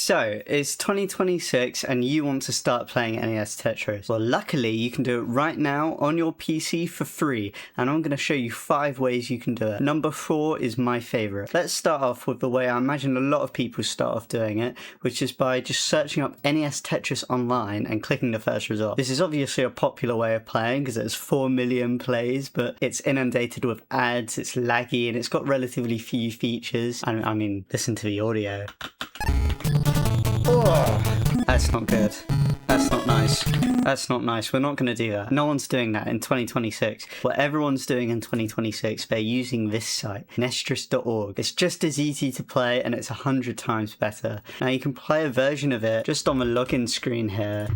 So, it's 2026 and you want to start playing NES Tetris. Well, luckily you can do it right now on your PC for free, and I'm going to show you 5 ways you can do it. Number 4 is my favourite. Let's start off with the way I imagine a lot of people start off doing it, which is by just searching up NES Tetris online and clicking the first result. This is obviously a popular way of playing because there's 4 million plays, but it's inundated with ads, it's laggy, and it's got relatively few features. I mean, listen to the audio. Oh, that's not good. That's not nice. That's not nice. We're not going to do that. No one's doing that in 2026. What everyone's doing in 2026, they're using this site, Tetris.org. It's just as easy to play and it's 100 times better. Now you can play a version of it just on the login screen here.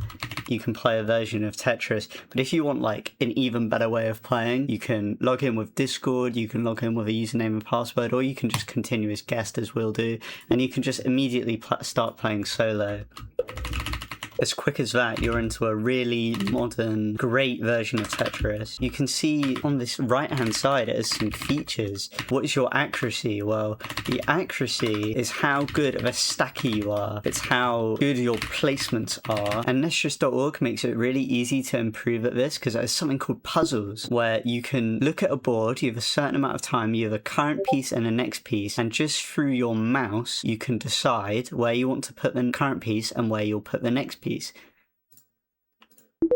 You can play a version of Tetris, but if you want like an even better way of playing, you can log in with Discord, you can log in with a username and password, or you can just continue as guest as we'll do, and you can just immediately start playing solo. As quick as that, you're into a really modern, great version of Tetris. You can see on this right-hand side, it has some features. What is your accuracy? Well, the accuracy is how good of a stacker you are. It's how good your placements are. And Tetris.org makes it really easy to improve at this because there's something called puzzles, where you can look at a board, you have a certain amount of time, you have a current piece and a next piece, and just through your mouse, you can decide where you want to put the current piece and where you'll put the next piece.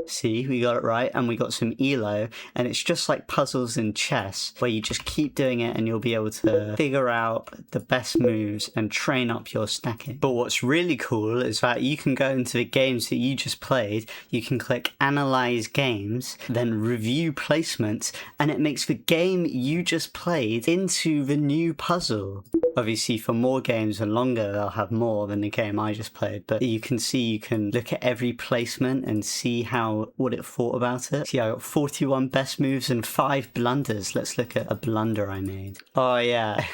See, we got it right, and we got some ELO, and it's just like puzzles in chess, where you just keep doing it and you'll be able to figure out the best moves and train up your stacking. But what's really cool is that you can go into the games that you just played, you can click Analyze Games, then Review Placements, and it makes the game you just played into the new puzzle. Obviously, for more games and longer, they'll have more than the game I just played, but you can see, you can look at every placement and see what it thought about it. See, I got 41 best moves and 5 blunders. Let's look at a blunder I made. Oh yeah,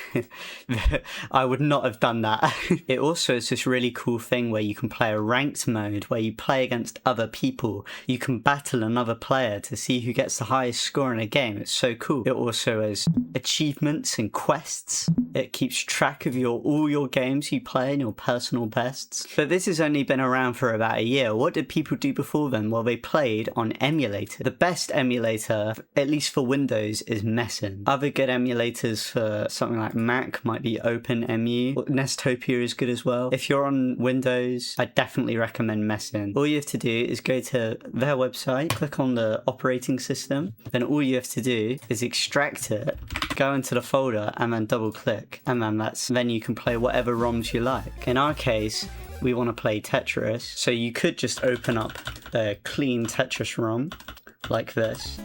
I would not have done that. It also is this really cool thing where you can play a ranked mode, where you play against other people. You can battle another player to see who gets the highest score in a game. It's so cool. It also has achievements and quests. It keeps track of all your games you play and your personal bests. But this has only been around for about a year. What did people do before then? Well, they played on emulator. The best emulator, at least for Windows, is Messin. Other good emulators for something like Mac might be OpenEmu. Nestopia is good as well. If you're on Windows, I definitely recommend Messin. All you have to do is go to their website, click on the operating system, then all you have to do is extract it, go into the folder, and then double click, and then you can play whatever ROMs you like. In our case, we want to play Tetris, so you could just open up a clean Tetris ROM like this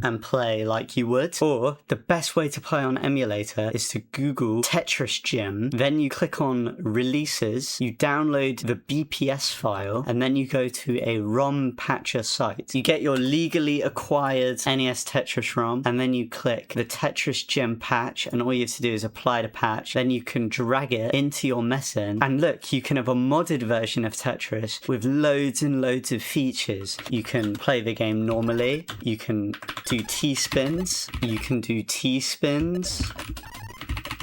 and play like you would. Or the best way to play on emulator is to Google Tetris Gym, then you click on releases, you download the BPS file, and then you go to a ROM patcher site. You get your legally acquired NES Tetris ROM, and then you click the Tetris Gym patch, and all you have to do is apply the patch. Then you can drag it into your Messin, and look, you can have a modded version of Tetris with loads and loads of features. You can play the game normally, you can do T-spins, you can do T-spins,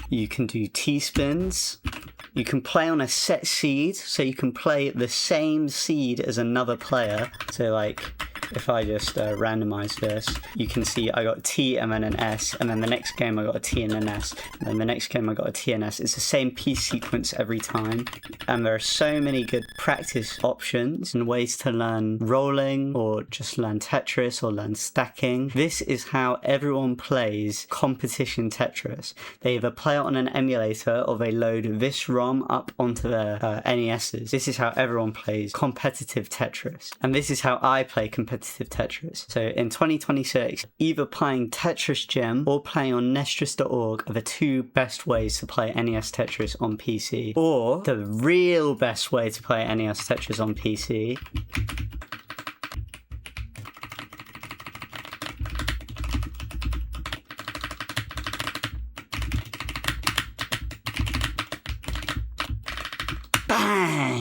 you can do T-spins, you can play on a set seed, so you can play the same seed as another player. So like, if I just randomize this, you can see I got a T and then an S, and then the next game I got a T and an S, and then the next game I got a T and S. It's the same piece sequence every time, and there are so many good practice options and ways to learn rolling, or just learn Tetris, or learn stacking. This is how everyone plays competition Tetris. They either play it on an emulator, or they load this ROM up onto their NESs. This is how everyone plays competitive Tetris, and this is how I play competitive Tetris. So in 2026, either playing Tetris Gym or playing on Tetris.org are the 2 best ways to play NES Tetris on PC. Or the real best way to play NES Tetris on PC bang!